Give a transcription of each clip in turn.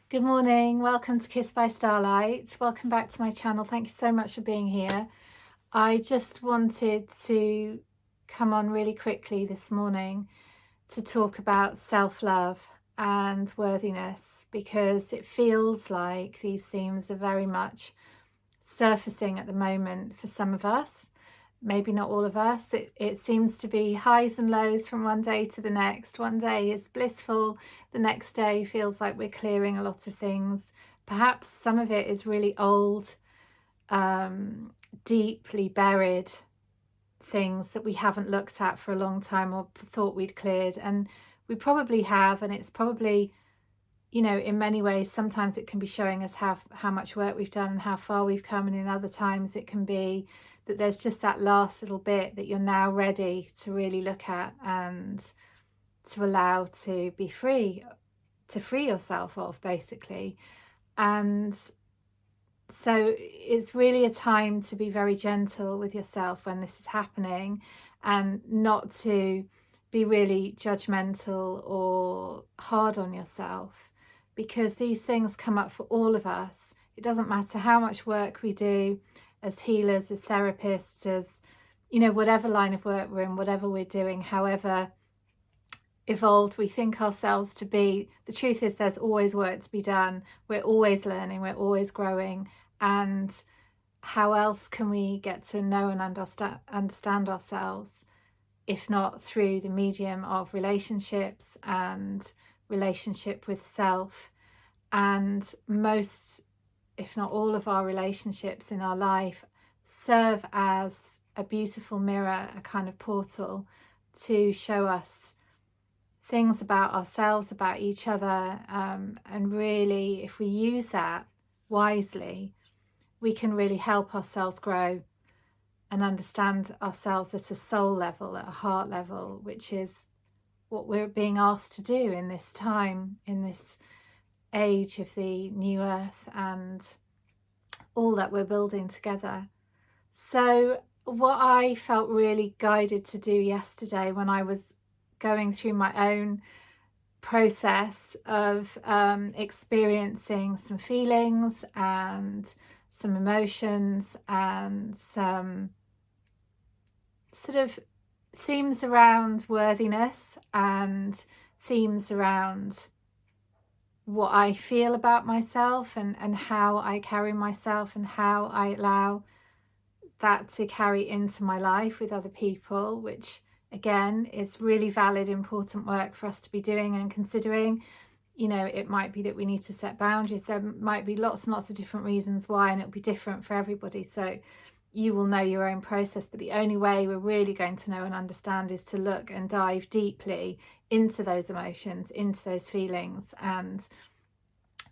Good morning, welcome to Kiss by Starlight. Welcome back to my channel. Thank you so much for being here. I just wanted to come on really quickly this morning to talk about self-love and worthiness, because it feels like these themes are very much surfacing at the moment for some of us. Maybe not all of us. It seems to be highs and lows from one day to the next. One day is blissful, the next day feels like we're clearing a lot of things. Perhaps some of it is really old, deeply buried things that we haven't looked at for a long time or thought we'd cleared, and we probably have, and it's probably, you know, in many ways sometimes it can be showing us how much work we've done and how far we've come, and in other times it can be that there's just that last little bit that you're now ready to really look at and to allow to be free, to free yourself of, basically. And so it's really a time to be very gentle with yourself when this is happening, and not to be really judgmental or hard on yourself, because these things come up for all of us. It doesn't matter how much work we do as healers, as therapists, as, you know, whatever line of work we're in, whatever we're doing, however evolved we think ourselves to be. The truth is there's always work to be done. We're always learning, we're always growing. And how else can we get to know and understand ourselves if not through the medium of relationships and relationship with self? And most, if not all, of our relationships in our life serve as a beautiful mirror, a kind of portal to show us things about ourselves, about each other, and really, if we use that wisely, we can really help ourselves grow and understand ourselves at a soul level, at a heart level, which is what we're being asked to do in this time, in this age of the new earth and all that we're building together. So what I felt really guided to do yesterday, when I was going through my own process of experiencing some feelings and some emotions and some sort of themes around worthiness and themes around what I feel about myself and how I carry myself and how I allow that to carry into my life with other people, which again is really valid, important work for us to be doing and considering. You know, it might be that we need to set boundaries. There might be lots and lots of different reasons why, and it'll be different for everybody. So you will know your own process, but the only way we're really going to know and understand is to look and dive deeply into those emotions, into those feelings, and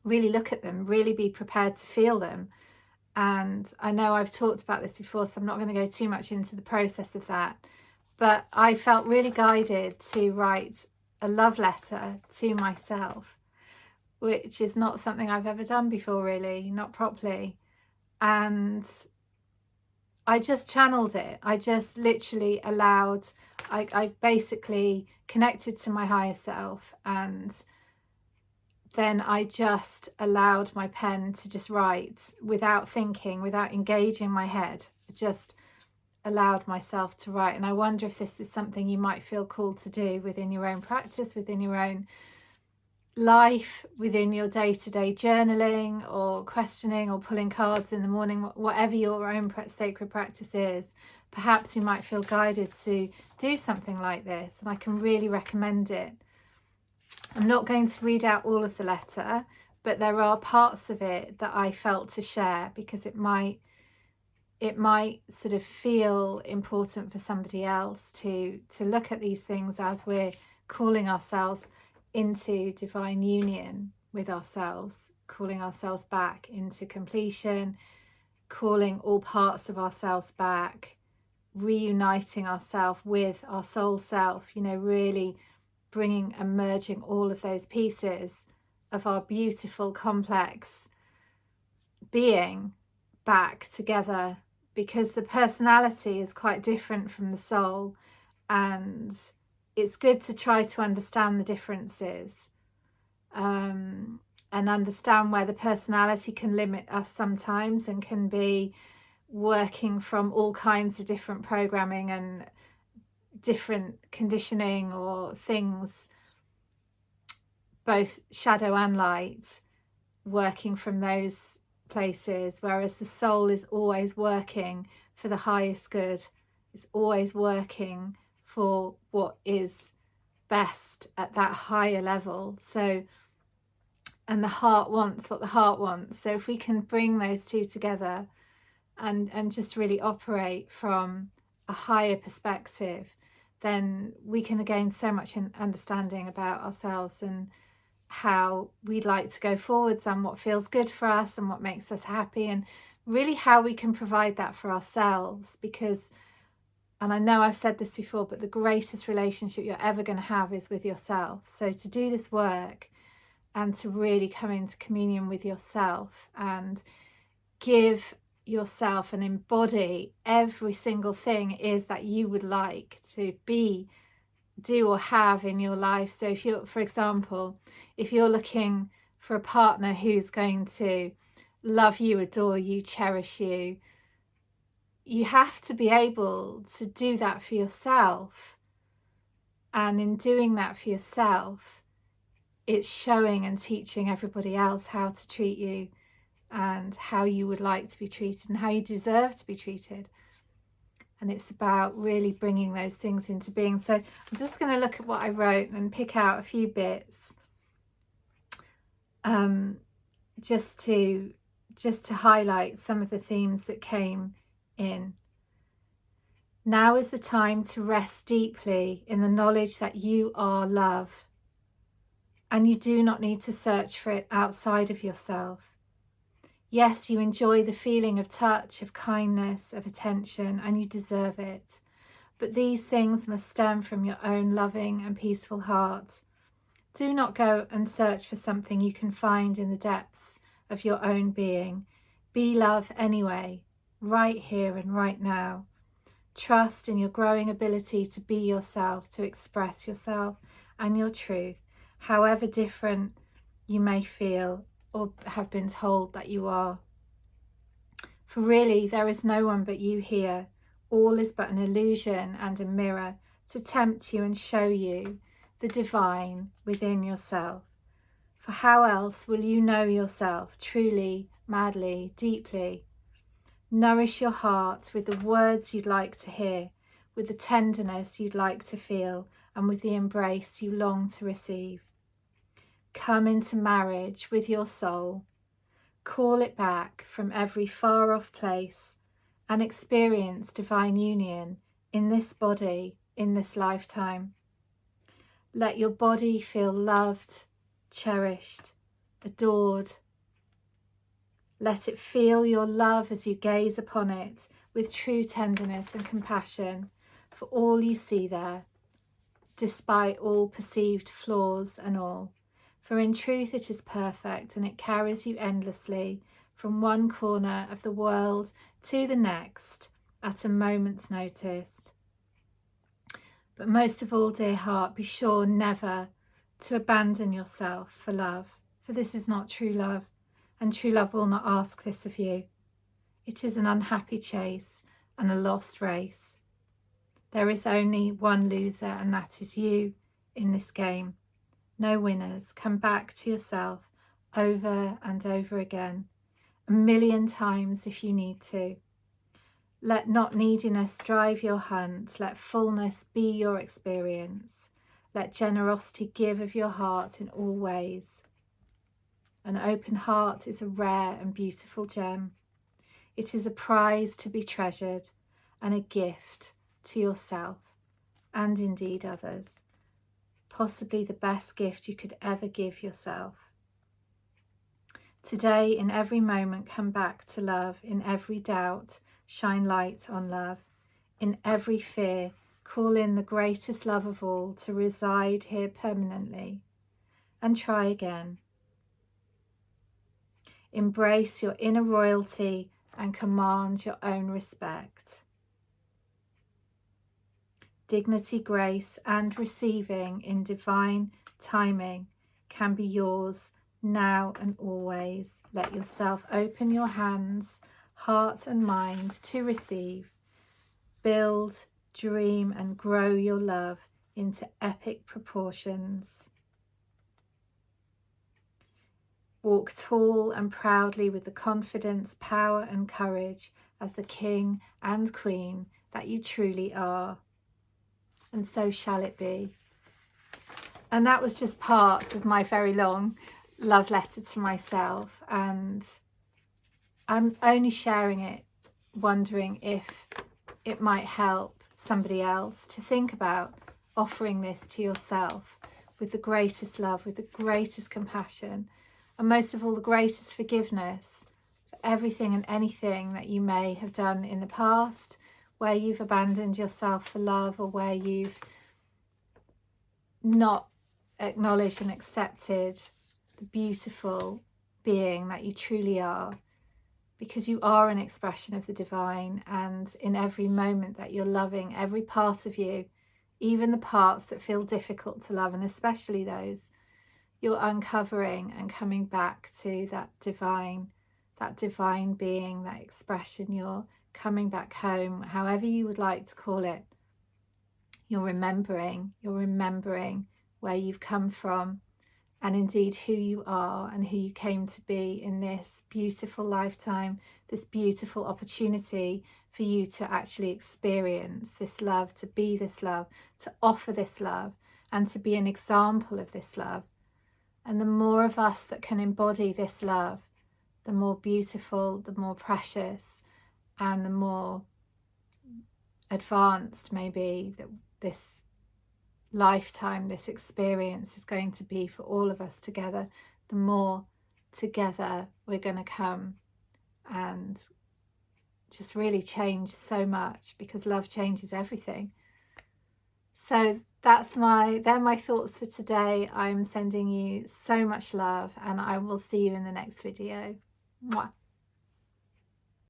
really look at them, really be prepared to feel them. And I know I've talked about this before, so I'm not going to go too much into the process of that, but I felt really guided to write a love letter to myself, which is not something I've ever done before, really, not properly. And I just channeled it. I just literally allowed, I basically connected to my higher self, and then I just allowed my pen to just write without thinking, without engaging my head. I just allowed myself to write. And I wonder if this is something you might feel called to do within your own practice, within your own life, within your day-to-day journaling or questioning or pulling cards in the morning, whatever your own sacred practice is. Perhaps you might feel guided to do something like this, and I can really recommend it. I'm not going to read out all of the letter, but there are parts of it that I felt to share, because it might sort of feel important for somebody else to look at these things as we're calling ourselves into divine union with ourselves, calling ourselves back into completion, calling all parts of ourselves back, reuniting ourselves with our soul self, you know, really bringing and merging all of those pieces of our beautiful, complex being back together, because the personality is quite different from the soul, and it's good to try to understand the differences. and understand where the personality can limit us sometimes and can be working from all kinds of different programming and different conditioning or things, both shadow and light, working from those places, whereas the soul is always working for the highest good. It's always working for what is best at that higher level. So, and the heart wants what the heart wants. So if we can bring those two together and just really operate from a higher perspective, then we can gain so much understanding about ourselves and how we'd like to go forwards and what feels good for us and what makes us happy, and really how we can provide that for ourselves. Because, and I know I've said this before, but the greatest relationship you're ever going to have is with yourself. So to do this work and to really come into communion with yourself and give yourself and embody every single thing it is that you would like to be, do, or have in your life. So if you're, for example, if you're looking for a partner who's going to love you, adore you, cherish you, you have to be able to do that for yourself. And in doing that for yourself, it's showing and teaching everybody else how to treat you and how you would like to be treated and how you deserve to be treated. And it's about really bringing those things into being. So I'm just going to look at what I wrote and pick out a few bits just to highlight some of the themes that came in. Now is the time to rest deeply in the knowledge that you are love, and you do not need to search for it outside of yourself. Yes, you enjoy the feeling of touch, of kindness, of attention, and you deserve it. But these things must stem from your own loving and peaceful heart. Do not go and search for something you can find in the depths of your own being. Be love anyway, right here and right now. Trust in your growing ability to be yourself, to express yourself and your truth, however different you may feel or have been told that you are. For really, there is no one but you here. All is but an illusion and a mirror to tempt you and show you the divine within yourself. For how else will you know yourself truly, madly, deeply? Nourish your heart with the words you'd like to hear, with the tenderness you'd like to feel, and with the embrace you long to receive. Come into marriage with your soul. Call it back from every far-off place and experience divine union in this body, in this lifetime. Let your body feel loved, cherished, adored. Let it feel your love as you gaze upon it with true tenderness and compassion for all you see there, despite all perceived flaws and all. For in truth it is perfect, and it carries you endlessly from one corner of the world to the next at a moment's notice. But most of all, dear heart, be sure never to abandon yourself for love, for this is not true love, and true love will not ask this of you. It is an unhappy chase and a lost race. There is only one loser, and that is you in this game. No winners. Come back to yourself over and over again, 1,000,000 times if you need to. Let not neediness drive your hunt. Let fullness be your experience. Let generosity give of your heart in all ways. An open heart is a rare and beautiful gem. It is a prize to be treasured and a gift to yourself and indeed others. Possibly the best gift you could ever give yourself. Today, in every moment, come back to love. In every doubt, shine light on love. In every fear, call in the greatest love of all to reside here permanently. And try again. Embrace your inner royalty and command your own respect. Dignity, grace, and receiving in divine timing can be yours now and always. Let yourself open your hands, heart and mind to receive. Build, dream and grow your love into epic proportions. Walk tall and proudly with the confidence, power and courage as the king and queen that you truly are. And so shall it be. And that was just part of my very long love letter to myself. And I'm only sharing it, wondering if it might help somebody else to think about offering this to yourself with the greatest love, with the greatest compassion, and most of all, the greatest forgiveness for everything and anything that you may have done in the past, where you've abandoned yourself for love, or where you've not acknowledged and accepted the beautiful being that you truly are, because you are an expression of the divine. And in every moment that you're loving every part of you, even the parts that feel difficult to love, and especially those, you're uncovering and coming back to that divine being, that expression. You're coming back home, however you would like to call it. You're remembering where you've come from, and indeed who you are and who you came to be in this beautiful lifetime, this beautiful opportunity for you to actually experience this love, to be this love, to offer this love, and to be an example of this love. And the more of us that can embody this love, the more beautiful, the more precious, and the more advanced maybe that this lifetime, this experience is going to be for all of us together. The more together we're going to come and just really change so much, because love changes everything. So they're my thoughts for today. I'm sending you so much love, and I will see you in the next video. Mwah.